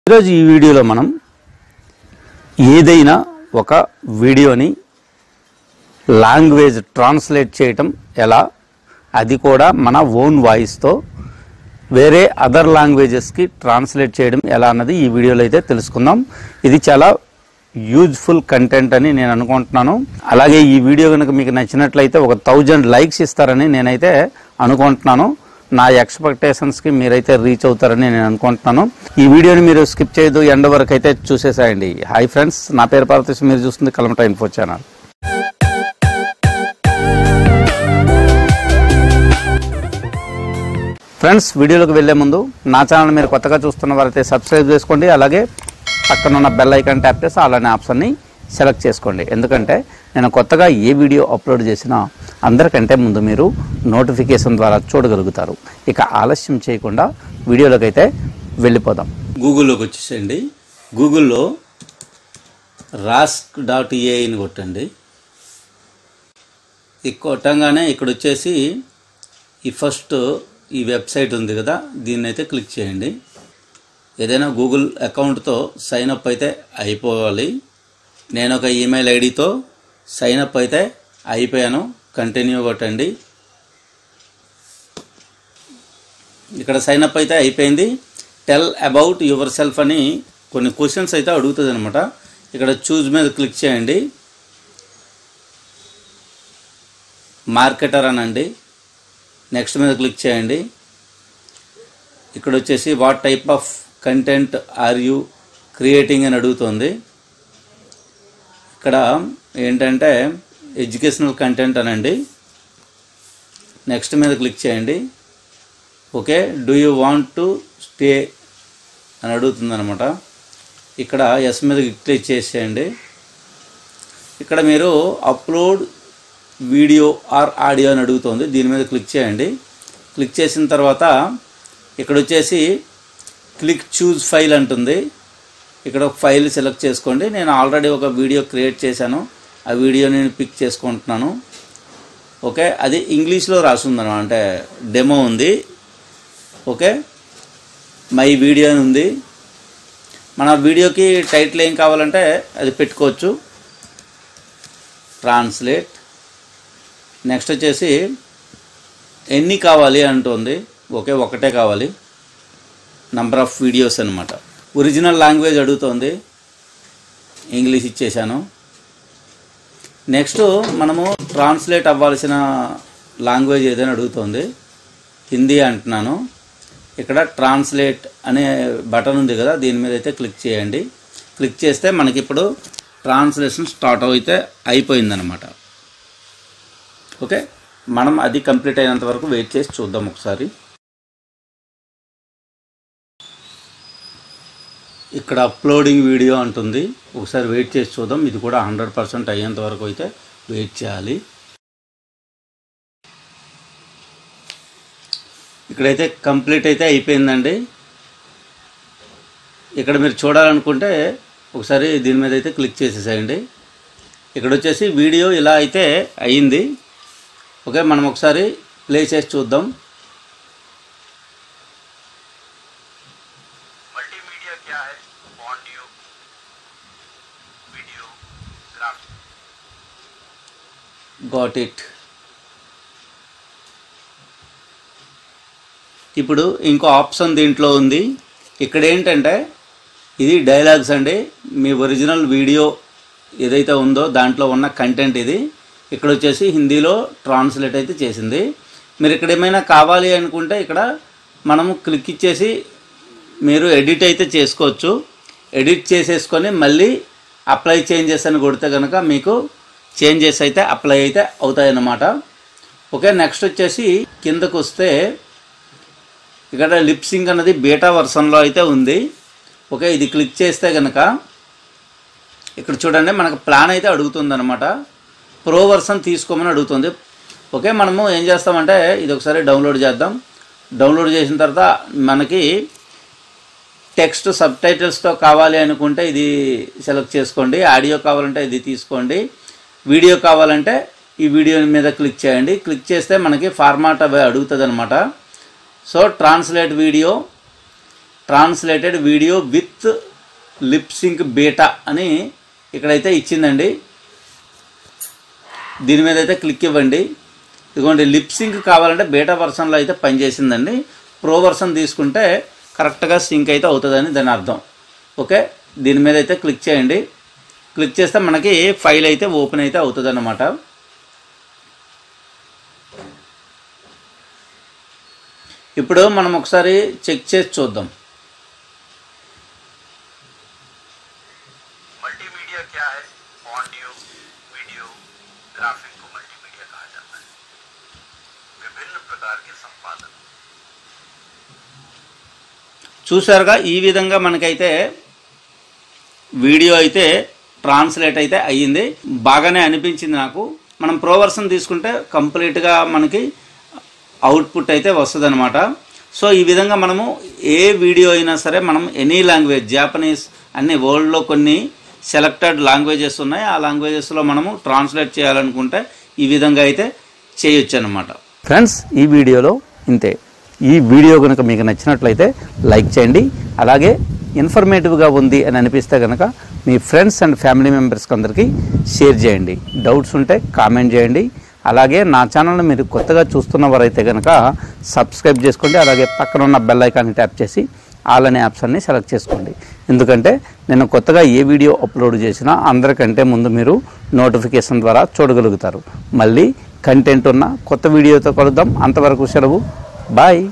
ఈరోజు ఈ వీడియోలో మనం ఏదైనా ఒక వీడియోని లాంగ్వేజ్ ట్రాన్స్లేట్ చేయటం ఎలా, అది కూడా మన ఓన్ వాయిస్తో వేరే అదర్ లాంగ్వేజెస్కి ట్రాన్స్లేట్ చేయడం ఎలా అన్నది ఈ వీడియోలో అయితే తెలుసుకుందాం. ఇది చాలా యూజ్ఫుల్ కంటెంట్ అని నేను అనుకుంటున్నాను. అలాగే ఈ వీడియో కనుక మీకు నచ్చినట్లయితే ఒక 1000 లైక్స్ ఇస్తారని నేనైతే అనుకుంటున్నాను. నా ఎక్స్పెక్టేషన్స్కి మీరైతే రీచ్ అవుతారని నేను అనుకుంటున్నాను. ఈ వీడియోని మీరు స్కిప్ చేయదు, ఎండ్ వరకు అయితే చూసేసాయండి. హాయ్ ఫ్రెండ్స్, నా పేరు పార్వతీష్, మీరు చూస్తుంది కలమట ఇన్ఫో ఛానల్. ఫ్రెండ్స్, వీడియోలోకి వెళ్లే ముందు నా ఛానల్ మీరు కొత్తగా చూస్తున్న వారైతే సబ్స్క్రైబ్ చేసుకోండి. అలాగే పక్కన ఉన్న బెల్ ఐకాన్ ట్యాప్ చేసి అలానే ఆప్షన్ని సెలెక్ట్ చేసుకోండి. ఎందుకంటే నేను కొత్తగా ఏ వీడియో అప్లోడ్ చేసినా అందరికంటే ముందు మీరు నోటిఫికేషన్ ద్వారా చూడగలుగుతారు. ఇక ఆలస్యం చేయకుండా వీడియోలోకి అయితే వెళ్ళిపోదాం. గూగుల్లోకి వచ్చేసేయండి. గూగుల్లో rask.ai కొట్టండి. కొట్టంగానే ఇక్కడ వచ్చేసి ఈ వెబ్సైట్ ఉంది కదా, దీన్ని అయితే క్లిక్ చేయండి. ఏదైనా గూగుల్ అకౌంట్తో సైన్అప్ అయితే అయిపోవాలి. నేను ఒక ఈమెయిల్ ఐడితో సైన్అప్ అయితే అయిపోయాను. కంటిన్యూ కొట్టండి. ఇక్కడ సైన్అప్ అయితే అయిపోయింది. టెల్ అబౌట్ యువర్ సెల్ఫ్ అని కొన్ని క్వశ్చన్స్ అయితే అడుగుతుంది అనమాట. ఇక్కడ చూజ్ మీద క్లిక్ చేయండి. మార్కెటర్ అనండి. నెక్స్ట్ మీద క్లిక్ చేయండి. ఇక్కడ వచ్చేసి what type of content or you creating అని అడుగుతుంది. ఇక్కడ ఏంటంటే ఎడ్యుకేషనల్ కంటెంట్ అనండి. నెక్స్ట్ మీద క్లిక్ చేయండి. Okay, do you want to stay అని అడుగుతుంది అనమాట. ఇక్కడ ఎస్ మీద క్లిక్ చేసేయండి. ఇక్కడ మీరు అప్లోడ్ వీడియో ఆర్ ఆడియో అని అడుగుతుంది. దీని మీద క్లిక్ చేయండి. క్లిక్ చేసిన తర్వాత ఇక్కడ వచ్చేసి క్లిక్ చూజ్ ఫైల్ అంటుంది. ఇక్కడ ఒక ఫైల్ సెలెక్ట్ చేసుకోండి. నేను ఆల్రెడీ ఒక వీడియో క్రియేట్ చేశాను. ఆ వీడియో నేను పిక్ చేసుకుంటున్నాను. ఓకే, అది ఇంగ్లీష్లో రాసుందన్నమాట, అంటే డెమో ఉంది. ఓకే, మై వీడియో అని ఉంది. మన వీడియోకి టైటిల్ ఏం కావాలంటే అది పెట్టుకోవచ్చు. ట్రాన్స్లేట్. నెక్స్ట్ వచ్చేసి ఎన్ని కావాలి అంటుంది. ఓకే, ఒకటే కావాలి. నంబర్ ఆఫ్ వీడియోస్ అనమాట. ఒరిజినల్ లాంగ్వేజ్ అడుగుతుంది. ఇంగ్లీష్ ఇచ్చేసాను. నెక్స్ట్ మనము ట్రాన్స్లేట్ అవ్వాల్సిన లాంగ్వేజ్ ఏదైనా అడుగుతుంది. హిందీ అంటున్నాను. ఇక్కడ ట్రాన్స్లేట్ అనే బటన్ ఉంది కదా, దీని మీద అయితే క్లిక్ చేయండి. క్లిక్ చేస్తే మనకి ఇప్పుడు ట్రాన్స్లేషన్ స్టార్ట్ అయితే అయిపోయిందనమాట. ఓకే, మనం అది కంప్లీట్ అయినంత వరకు వెయిట్ చేసి చూద్దాం ఒకసారి. ఇక్కడ అప్లోడింగ్ వీడియో అంటుంది. ఒకసారి వెయిట్ చేసి చూద్దాం. ఇది కూడా 100% అయ్యేంత వరకు అయితే వెయిట్ చేయాలి. ఇక్కడైతే కంప్లీట్ అయితే అయిపోయిందండి. ఇక్కడ మీరు చూడాలనుకుంటే ఒకసారి దీని మీద అయితే క్లిక్ చేసేసేయండి. ఇక్కడ వచ్చేసి వీడియో ఇలా అయితే అయ్యింది. ఓకే, మనం ఒకసారి ప్లే చేసి చూద్దాం. मल्टीमीडिया क्या है? Audio, video, graphics. Got it. ఇప్పుడు ఇంకో ఆప్షన్ దీంట్లో ఉంది. ఇక్కడ ఏంటంటే ఇది డైలాగ్స్ అండి. మీ ఒరిజినల్ వీడియో ఏదైతే ఉందో దాంట్లో ఉన్న కంటెంట్ ఇది. ఇక్కడ వచ్చేసి హిందీలో ట్రాన్స్లేట్ అయితే చేసింది. మీరు ఇక్కడ ఏమైనా కావాలి అనుకుంటే ఇక్కడ మనము క్లిక్ ఇచ్చేసి మీరు ఎడిట్ అయితే చేసుకోవచ్చు. ఎడిట్ చేసేసుకొని మళ్ళీ అప్లై చేంజెస్ అని కొడితే కనుక మీకు చేంజెస్ అయితే అప్లై అయితే అవుతాయి అన్నమాట. ఓకే, నెక్స్ట్ వచ్చేసి కిందకు వస్తే ఇక్కడ లిప్సింగ్ అన్నది బీటా వర్షన్లో అయితే ఉంది. ఓకే, ఇది క్లిక్ చేస్తే కనుక ఇక్కడ చూడండి మనకు ప్లాన్ అయితే అడుగుతుంది అనమాట. ప్రో వర్షన్ తీసుకోమని అడుగుతుంది. ఓకే, మనము ఏం చేస్తామంటే ఇది ఒకసారి డౌన్లోడ్ చేద్దాం. డౌన్లోడ్ చేసిన తర్వాత మనకి టెక్స్ట్ సబ్ టైటిల్స్తో కావాలి అనుకుంటే ఇది సెలెక్ట్ చేసుకోండి. ఆడియో కావాలంటే ఇది తీసుకోండి. వీడియో కావాలంటే ఈ వీడియో మీద క్లిక్ చేయండి. క్లిక్ చేస్తే మనకి ఫార్మాట్ అవి అడుగుతుంది అనమాట. So translate video translated video with lip sync beta అని ఇక్కడైతే ఇచ్చిందండి. దీని మీద అయితే క్లిక్ ఇవ్వండి. ఇదిగోండి లిప్ సింక్ కావాలంటే బీటా వర్షన్లో అయితే పనిచేసిందండి. ప్రో వర్షన్ తీసుకుంటే కరెక్ట్గా సింక్ అయితే అవుతుందని దాని అర్థం. ఓకే, దీని మీద అయితే క్లిక్ చేయండి. క్లిక్ చేస్తే మనకి ఫైల్ అయితే ఓపెన్ అయితే అవుతుంది అన్నమాట. ఇప్పుడు మనం ఒకసారి చెక్ చేసి చూద్దాం. मल्टीमीडिया क्या है? ऑडियो, वीडियो, ग्राफिक को मल्टीमीडिया कहा जाता है। विभिन्न प्रकार के संपादन। చూసారుగా, ఈ విధంగా మనకైతే వీడియో అయితే ట్రాన్స్లేట్ అయితే అయ్యింది. బాగానే అనిపించింది నాకు. మనం ప్రో వర్షన్ తీసుకుంటే కంప్లీట్గా మనకి అవుట్పుట్ అయితే వస్తుంది అనమాట. సో ఈ విధంగా మనము ఏ వీడియో అయినా సరే మనం ఎనీ లాంగ్వేజ్, జాపనీస్ అన్ని వరల్డ్లో కొన్ని సెలెక్టెడ్ లాంగ్వేజెస్ ఉన్నాయి. ఆ లాంగ్వేజెస్లో మనము ట్రాన్స్లేట్ చేయాలనుకుంటే ఈ విధంగా అయితే చేయొచ్చు అనమాట. ఫ్రెండ్స్, ఈ వీడియోలో ఇంతే. ఈ వీడియో కనుక మీకు నచ్చినట్లయితే లైక్ చేయండి. అలాగే ఇన్ఫర్మేటివ్గా ఉంది అని అనిపిస్తే కనుక మీ ఫ్రెండ్స్ అండ్ ఫ్యామిలీ మెంబర్స్కి అందరికీ షేర్ చేయండి. డౌట్స్ ఉంటే కామెంట్ చేయండి. అలాగే నా ఛానల్ని మీరు కొత్తగా చూస్తున్నవారైతే కనుక సబ్స్క్రైబ్ చేసుకోండి. అలాగే పక్కన ఉన్న బెల్ ఐకాన్ని ట్యాప్ చేసి ఆల్ అనే ఆప్షన్ని సెలెక్ట్ చేసుకోండి. ఎందుకంటే నేను కొత్తగా ఏ వీడియో అప్లోడ్ చేసినా అందరికంటే ముందు మీరు నోటిఫికేషన్ ద్వారా చూడగలుగుతారు. మళ్ళీ కంటెంట్ ఉన్న కొత్త వీడియోతో కలుద్దాం. అంతవరకు సెలవు. బాయ్.